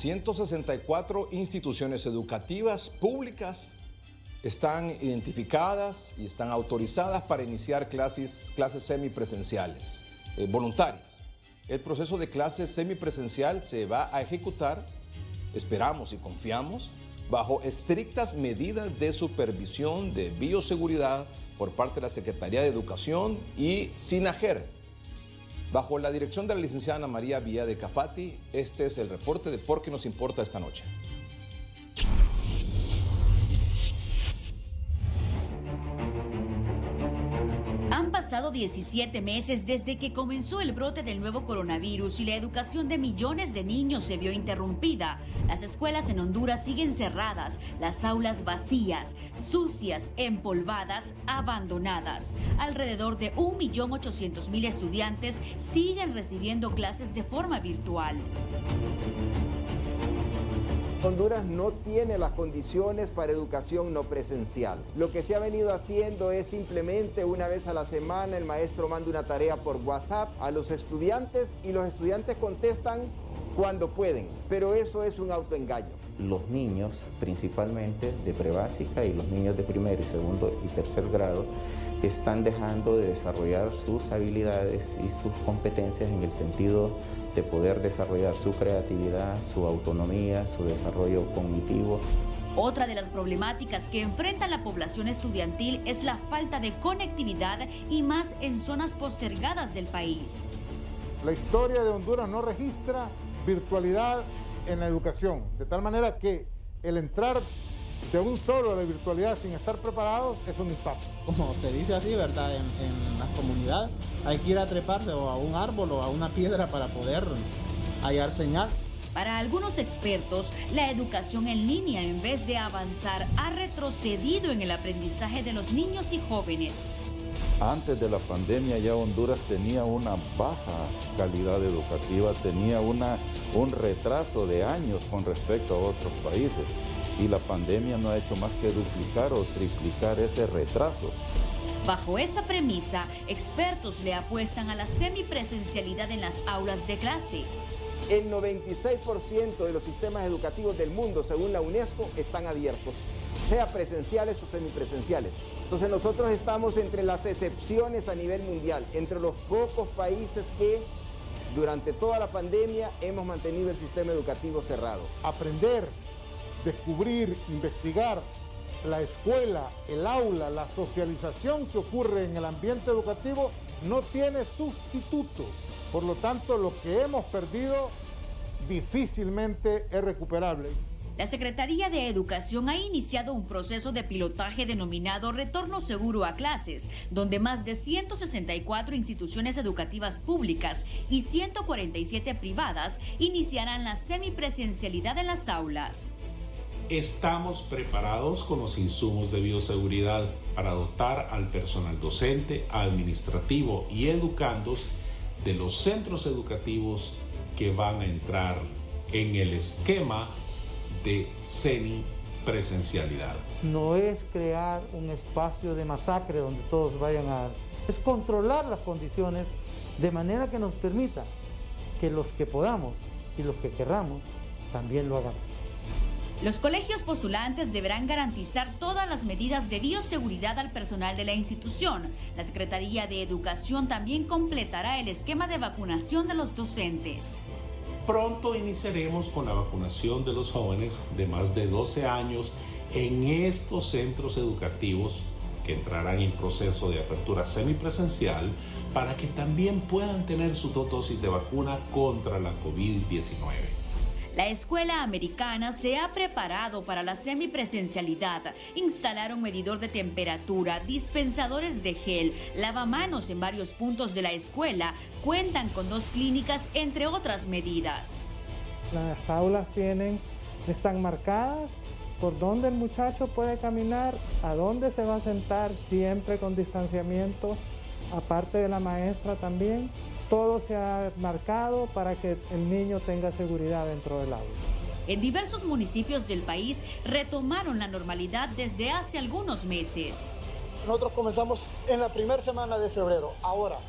164 instituciones educativas públicas están identificadas y están autorizadas para iniciar clases semipresenciales, voluntarias. El proceso de clases semipresencial se va a ejecutar, esperamos y confiamos, bajo estrictas medidas de supervisión de bioseguridad por parte de la Secretaría de Educación y SINAGER. Bajo la dirección de la licenciada Ana María Villa de Cafati, este es el reporte de Por qué nos importa esta noche. Han pasado 17 meses desde que comenzó el brote del nuevo coronavirus y la educación de millones de niños se vio interrumpida. Las escuelas en Honduras siguen cerradas, las aulas vacías, sucias, empolvadas, abandonadas. Alrededor de 1.800.000 estudiantes siguen recibiendo clases de forma virtual. Honduras no tiene las condiciones para educación no presencial. Lo que se ha venido haciendo es simplemente una vez a la semana el maestro manda una tarea por WhatsApp a los estudiantes y los estudiantes contestan cuando pueden, pero eso es un autoengaño. Los niños, principalmente de prebásica, y los niños de primer y segundo y tercer grado, están dejando de desarrollar sus habilidades y sus competencias en el sentido de poder desarrollar su creatividad, su autonomía, su desarrollo cognitivo. Otra de las problemáticas que enfrenta la población estudiantil es la falta de conectividad y más en zonas postergadas del país. La historia de Honduras no registra virtualidad en la educación, de tal manera que el entrar de un solo a la virtualidad sin estar preparados es un impacto. Como se dice así, ¿verdad? En las comunidades hay que ir a treparse o a un árbol o a una piedra para poder hallar señal. Para algunos expertos, la educación en línea, en vez de avanzar, ha retrocedido en el aprendizaje de los niños y jóvenes. Antes de la pandemia ya Honduras tenía una baja calidad educativa, tenía un retraso de años con respecto a otros países. Y la pandemia no ha hecho más que duplicar o triplicar ese retraso. Bajo esa premisa, expertos le apuestan a la semipresencialidad en las aulas de clase. El 96% de los sistemas educativos del mundo, según la UNESCO, están abiertos, sea presenciales o semipresenciales. Entonces nosotros estamos entre las excepciones a nivel mundial, entre los pocos países que durante toda la pandemia hemos mantenido el sistema educativo cerrado. Aprender, descubrir, investigar, la escuela, el aula, la socialización que ocurre en el ambiente educativo no tiene sustituto. Por lo tanto, lo que hemos perdido difícilmente es recuperable. La Secretaría de Educación ha iniciado un proceso de pilotaje denominado Retorno Seguro a Clases, donde más de 164 instituciones educativas públicas y 147 privadas iniciarán la semipresencialidad en las aulas. Estamos preparados con los insumos de bioseguridad para dotar al personal docente, administrativo y educandos de los centros educativos que van a entrar en el esquema de semipresencialidad. No es crear un espacio de masacre donde todos vayan a... Es controlar las condiciones de manera que nos permita que los que podamos y los que querramos también lo hagamos. Los colegios postulantes deberán garantizar todas las medidas de bioseguridad al personal de la institución. La Secretaría de Educación también completará el esquema de vacunación de los docentes. Pronto iniciaremos con la vacunación de los jóvenes de más de 12 años en estos centros educativos que entrarán en proceso de apertura semipresencial para que también puedan tener sus 2 dosis de vacuna contra la COVID-19. La escuela americana se ha preparado para la semipresencialidad. Instalaron medidor de temperatura, dispensadores de gel, lavamanos en varios puntos de la escuela. Cuentan con 2 clínicas, entre otras medidas. Las aulas están marcadas por dónde el muchacho puede caminar, a dónde se va a sentar, siempre con distanciamiento, aparte de la maestra también. Todo se ha marcado para que el niño tenga seguridad dentro del aula. En diversos municipios del país retomaron la normalidad desde hace algunos meses. Nosotros comenzamos en la primera semana de febrero. Ahora,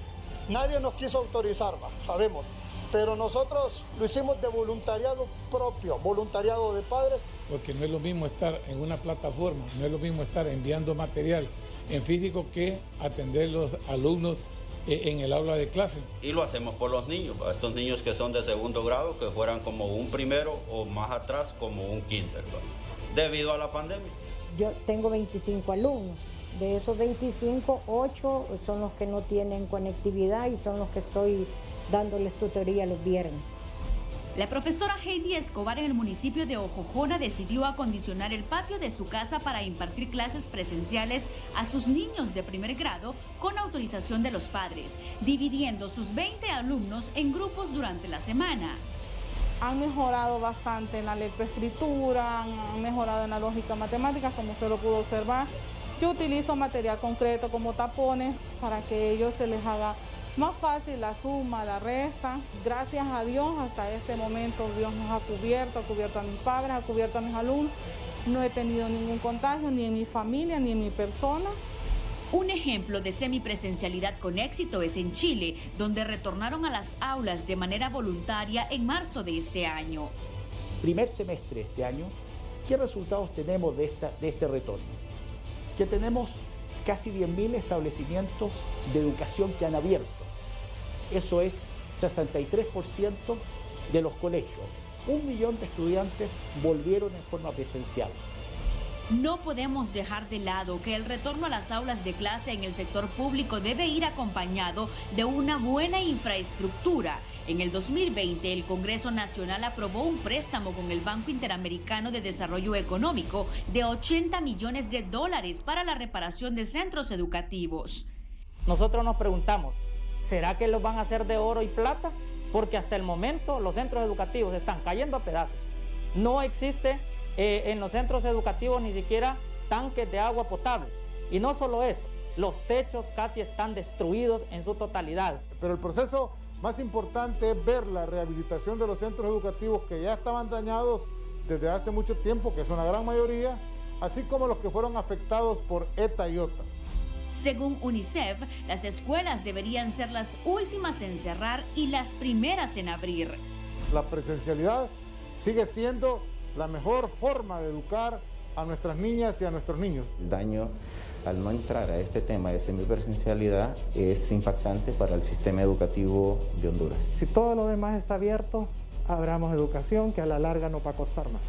nadie nos quiso autorizar, sabemos, pero nosotros lo hicimos de voluntariado propio, voluntariado de padres. Porque no es lo mismo estar en una plataforma, no es lo mismo estar enviando material en físico que atender los alumnos en el aula de clase. Y lo hacemos por los niños, para estos niños que son de segundo grado, que fueran como un primero o más atrás como un kinder, debido a la pandemia. Yo tengo 25 alumnos, de esos 25, 8 son los que no tienen conectividad y son los que estoy dándoles tutoría los viernes. La profesora Heidi Escobar en el municipio de Ojojona decidió acondicionar el patio de su casa para impartir clases presenciales a sus niños de primer grado con autorización de los padres, dividiendo sus 20 alumnos en grupos durante la semana. Han mejorado bastante en la lectoescritura, han mejorado en la lógica matemática, como usted lo pudo observar. Yo utilizo material concreto como tapones para que ellos se les haga más fácil la suma, la resta. Gracias a Dios, hasta este momento Dios nos ha cubierto a mis padres, ha cubierto a mis alumnos. No he tenido ningún contagio, ni en mi familia, ni en mi persona. Un ejemplo de semipresencialidad con éxito es en Chile, donde retornaron a las aulas de manera voluntaria en marzo de este año. Primer semestre de este año, ¿qué resultados tenemos de este retorno? Que tenemos casi 10.000 establecimientos de educación que han abierto. Eso es 63% de los colegios. 1 millón de estudiantes volvieron en forma presencial. No podemos dejar de lado que el retorno a las aulas de clase en el sector público debe ir acompañado de una buena infraestructura. En el 2020, el Congreso Nacional aprobó un préstamo con el Banco Interamericano de Desarrollo Económico de $80 millones para la reparación de centros educativos. Nosotros nos preguntamos, ¿será que los van a hacer de oro y plata? Porque hasta el momento los centros educativos están cayendo a pedazos. No existe en los centros educativos ni siquiera tanques de agua potable. Y no solo eso, los techos casi están destruidos en su totalidad. Pero el proceso más importante es ver la rehabilitación de los centros educativos que ya estaban dañados desde hace mucho tiempo, que es una gran mayoría, así como los que fueron afectados por ETA y OTA. Según UNICEF, las escuelas deberían ser las últimas en cerrar y las primeras en abrir. La presencialidad sigue siendo la mejor forma de educar a nuestras niñas y a nuestros niños. El daño al no entrar a este tema de semipresencialidad es impactante para el sistema educativo de Honduras. Si todo lo demás está abierto, abramos educación que a la larga nos va a costar más.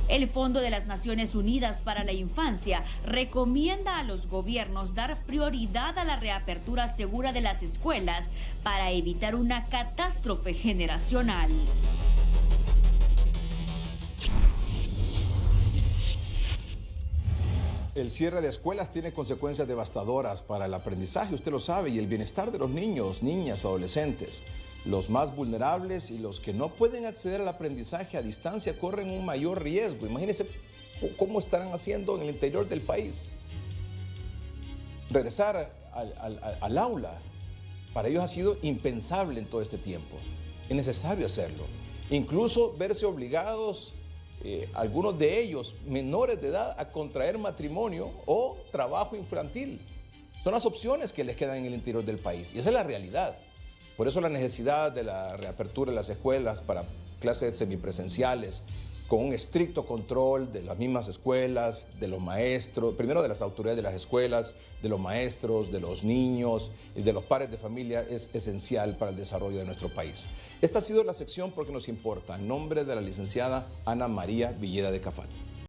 El Fondo de las Naciones Unidas para la Infancia recomienda a los gobiernos dar prioridad a la reapertura segura de las escuelas para evitar una catástrofe generacional. El cierre de escuelas tiene consecuencias devastadoras para el aprendizaje, usted lo sabe, y el bienestar de los niños, niñas, adolescentes. Los más vulnerables y los que no pueden acceder al aprendizaje a distancia corren un mayor riesgo. Imagínense cómo estarán haciendo en el interior del país. Regresar al aula para ellos ha sido impensable en todo este tiempo. Es necesario hacerlo. Incluso verse obligados, algunos de ellos menores de edad, a contraer matrimonio o trabajo infantil. Son las opciones que les quedan en el interior del país y esa es la realidad. Por eso la necesidad de la reapertura de las escuelas para clases semipresenciales, con un estricto control de las mismas escuelas, de los maestros, primero de las autoridades de las escuelas, de los maestros, de los niños y de los padres de familia, es esencial para el desarrollo de nuestro país. Esta ha sido la sección Porque nos importa, en nombre de la licenciada Ana María Villeda de Cafati.